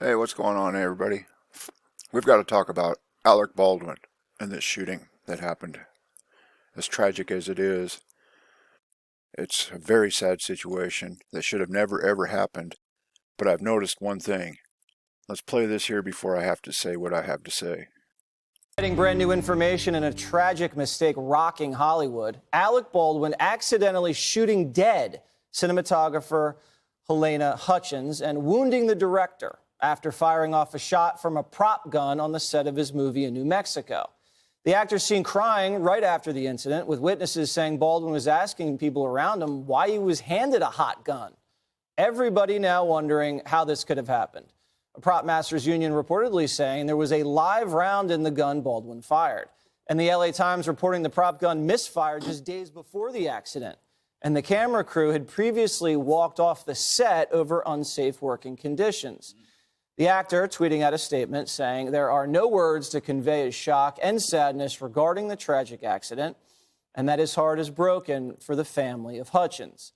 Hey, what's going on, everybody? We've got to talk about Alec Baldwin and this shooting that happened. As tragic as it is, it's a very sad situation that should have never ever happened. But I've noticed one thing. Let's play this here before I have to say what I have to say. Getting brand new information and a tragic mistake rocking Hollywood. Alec Baldwin accidentally shooting dead cinematographer Helena Hutchins and wounding the director after firing off a shot from a prop gun on the set of his movie in New Mexico. The actor seen crying right after the incident, with witnesses saying Baldwin was asking people around him why he was handed a hot gun. Everybody now wondering how this could have happened. A prop masters union reportedly saying there was a live round in the gun Baldwin fired. And the LA Times reporting the prop gun misfired just days before the accident. And the camera crew had previously walked off the set over unsafe working conditions. The actor tweeting out a statement saying there are no words to convey his shock and sadness regarding the tragic accident, and that his heart is broken for the family of Hutchins.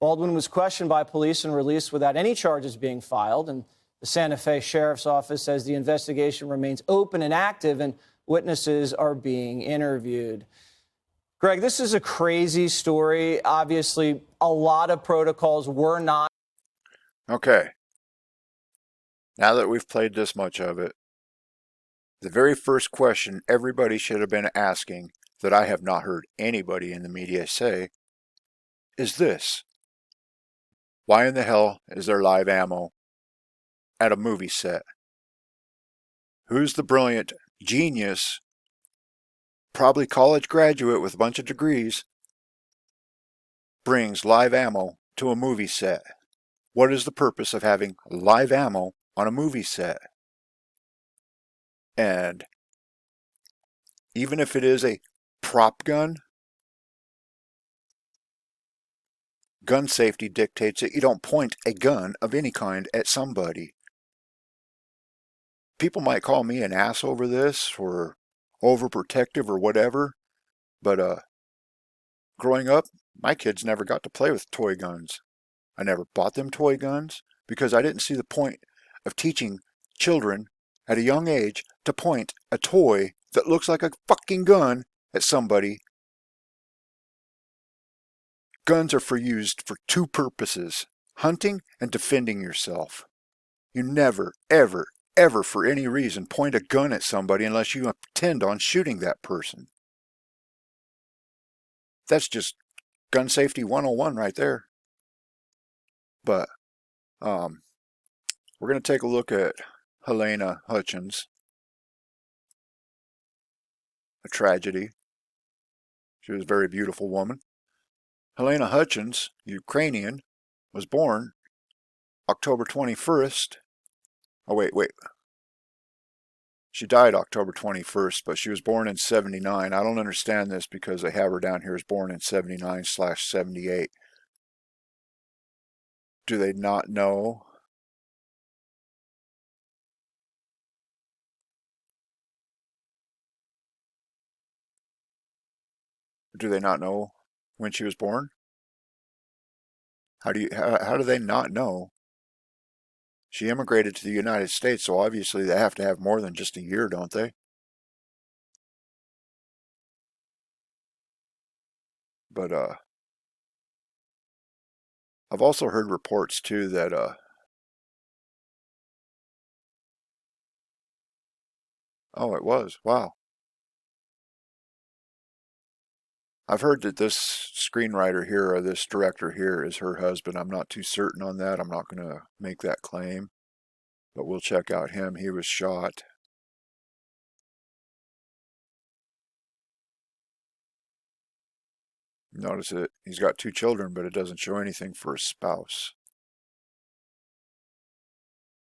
Baldwin was questioned by police and released without any charges being filed, and the Santa Fe Sheriff's Office says the investigation remains open and active and witnesses are being interviewed. Greg, this is a crazy story. Obviously, a lot of protocols were not. Okay. Now that we've played this much of it, the very first question everybody should have been asking that I have not heard anybody in the media say is this. Why in the hell is there live ammo at a movie set? Who's the brilliant genius, probably college graduate with a bunch of degrees, brings live ammo to a movie set? What is the purpose of having live ammo on a movie set? And even if it is a prop gun, gun safety dictates that you don't point a gun of any kind at somebody. People might call me an ass over this or overprotective or whatever, but growing up, my kids never got to play with toy guns. I never bought them toy guns because I didn't see the point of teaching children at a young age to point a toy that looks like a fucking gun at somebody. Guns are used for two purposes: hunting and defending yourself. You never, ever, ever for any reason point a gun at somebody unless you intend on shooting that person. That's just gun safety 101 right there. But we're going to take a look at Helena Hutchins, a tragedy. She was a very beautiful woman. Helena Hutchins, Ukrainian, was born October 21st. Oh, wait. She died October 21st, but she was born in 79. I don't understand this because they have her down here as born in 79/78. Do they not know? Do they not know when she was born? How do they not know? She immigrated to the United States, so obviously they have to have more than just a year, don't they? But I've also heard reports too that oh, it was. Wow. I've heard that this screenwriter here, or this director here, is her husband. I'm not too certain on that. I'm not going to make that claim, but we'll check out him. He was shot. Notice it. He's got 2 children, but it doesn't show anything for a spouse.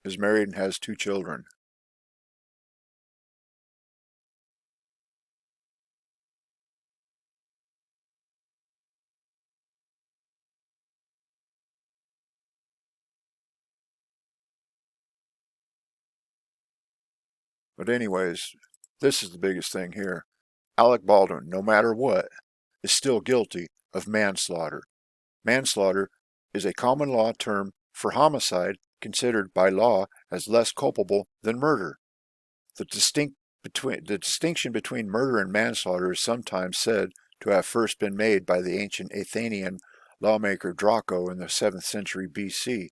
Is married and has 2 children. But anyways, this is the biggest thing here. Alec Baldwin, no matter what, is still guilty of manslaughter. Manslaughter is a common law term for homicide considered by law as less culpable than murder. The distinction between murder and manslaughter is sometimes said to have first been made by the ancient Athenian lawmaker Draco in the 7th century BC.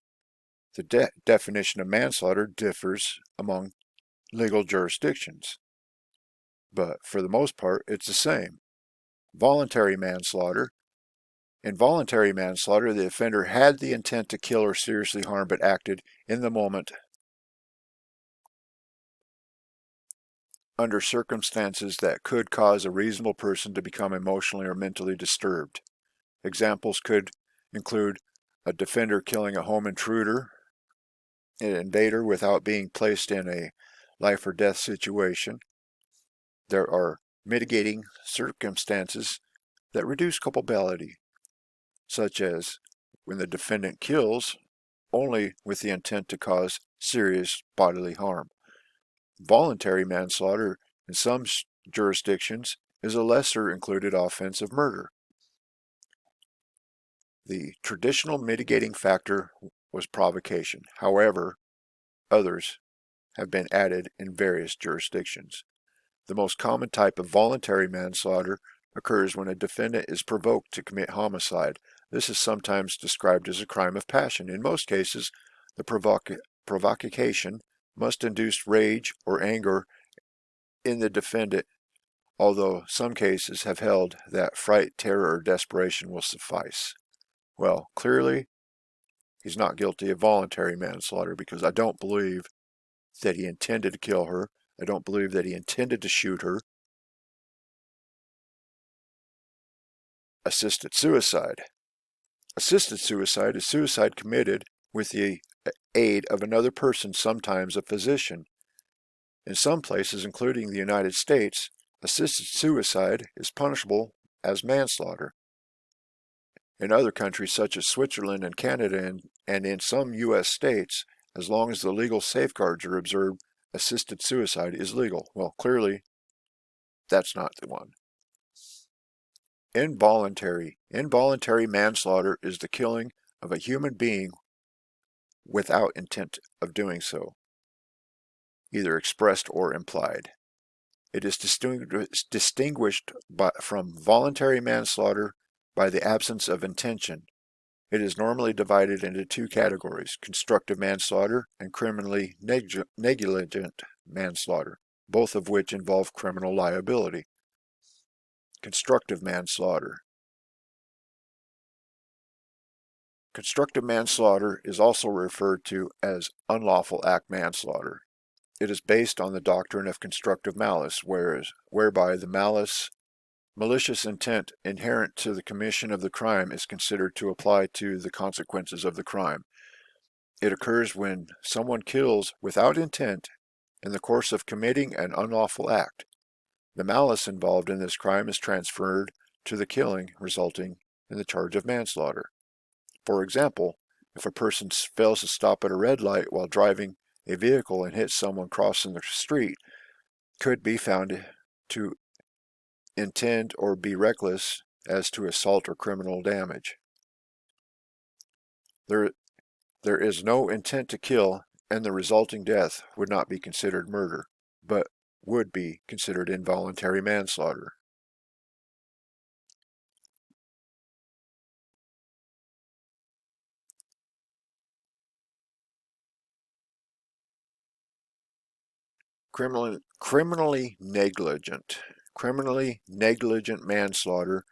The definition of manslaughter differs among legal jurisdictions, but for the most part it's the same. Voluntary manslaughter. In voluntary manslaughter, the offender had the intent to kill or seriously harm but acted in the moment under circumstances that could cause a reasonable person to become emotionally or mentally disturbed. Examples could include a defender killing a home intruder, an invader without being placed in a life or death situation. There are mitigating circumstances that reduce culpability, such as when the defendant kills only with the intent to cause serious bodily harm. Voluntary manslaughter in some jurisdictions is a lesser included offense of murder. The traditional mitigating factor was provocation. However, others have been added in various jurisdictions. The most common type of voluntary manslaughter occurs when a defendant is provoked to commit homicide. This is sometimes described as a crime of passion. In most cases, the provocation must induce rage or anger in the defendant, although some cases have held that fright, terror, or desperation will suffice. Well, clearly, he's not guilty of voluntary manslaughter because I don't believe that he intended to kill her. I don't believe that he intended to shoot her. Assisted suicide. Assisted suicide is suicide committed with the aid of another person, sometimes a physician. In some places, including the United States, assisted suicide is punishable as manslaughter. In other countries such as Switzerland and Canada and in some U.S. states, as long as the legal safeguards are observed, assisted suicide is legal. Well, clearly, that's not the one. Involuntary. Involuntary manslaughter is the killing of a human being without intent of doing so, either expressed or implied. It is distinguished from voluntary manslaughter by the absence of intention. It is normally divided into two categories: constructive manslaughter and criminally negligent manslaughter, both of which involve criminal liability. Constructive manslaughter. Constructive manslaughter is also referred to as unlawful act manslaughter. It is based on the doctrine of constructive malice, whereby the malicious intent inherent to the commission of the crime is considered to apply to the consequences of the crime. It occurs when someone kills without intent in the course of committing an unlawful act. The malice involved in this crime is transferred to the killing, resulting in the charge of manslaughter. For example, if a person fails to stop at a red light while driving a vehicle and hits someone crossing the street, could be found to intend or be reckless as to assault or criminal damage. There is no intent to kill, and the resulting death would not be considered murder, but would be considered involuntary manslaughter. Criminally negligent. Criminally negligent manslaughter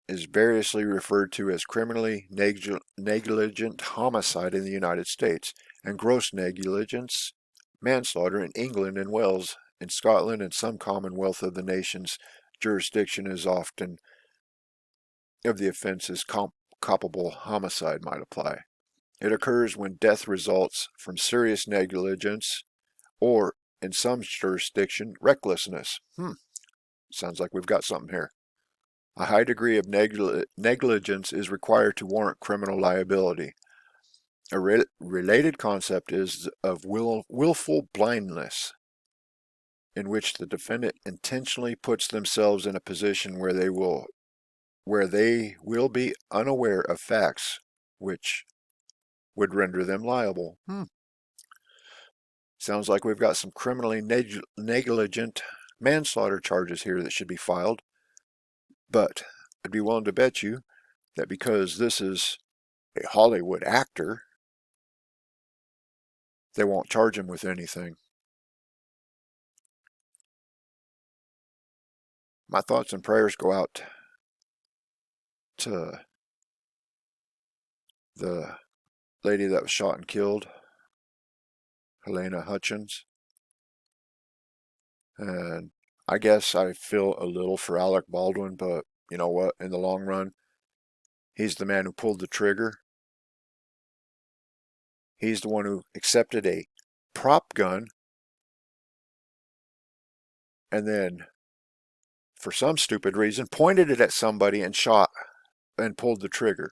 is variously referred to as criminally negligent homicide in the United States and gross negligence manslaughter in England and Wales. In Scotland and some commonwealth of the nation's jurisdiction is often of the offenses culpable homicide might apply. It occurs when death results from serious negligence or, in some jurisdiction, recklessness. Sounds like we've got something here. A high degree of negligence is required to warrant criminal liability. A related concept is of willful blindness, in which the defendant intentionally puts themselves in a position where they will be unaware of facts which would render them liable. Sounds like we've got some criminally negligent manslaughter charges here that should be filed. But I'd be willing to bet you that because this is a Hollywood actor, they won't charge him with anything. My thoughts and prayers go out to the lady that was shot and killed, Helena Hutchins. And I guess I feel a little for Alec Baldwin, but you know what? In the long run, he's the man who pulled the trigger. He's the one who accepted a prop gun and then, for some stupid reason, pointed it at somebody and shot and pulled the trigger.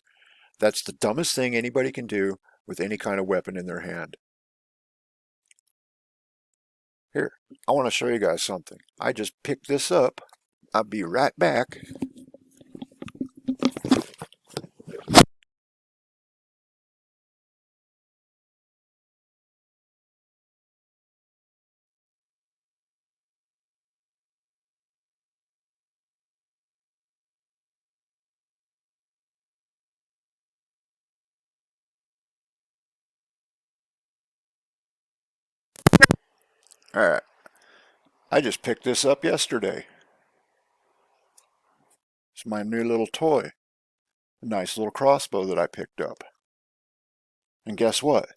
That's the dumbest thing anybody can do with any kind of weapon in their hand. Here, I want to show you guys something. I just picked this up. I'll be right back. Alright, I just picked this up yesterday. It's my new little toy. A nice little crossbow that I picked up. And guess what?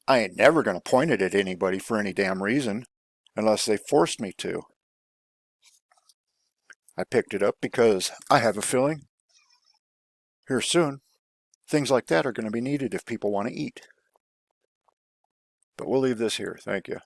I ain't never going to point it at anybody for any damn reason, unless they forced me to. I picked it up because I have a feeling here soon things like that are going to be needed if people want to eat. But we'll leave this here. Thank you.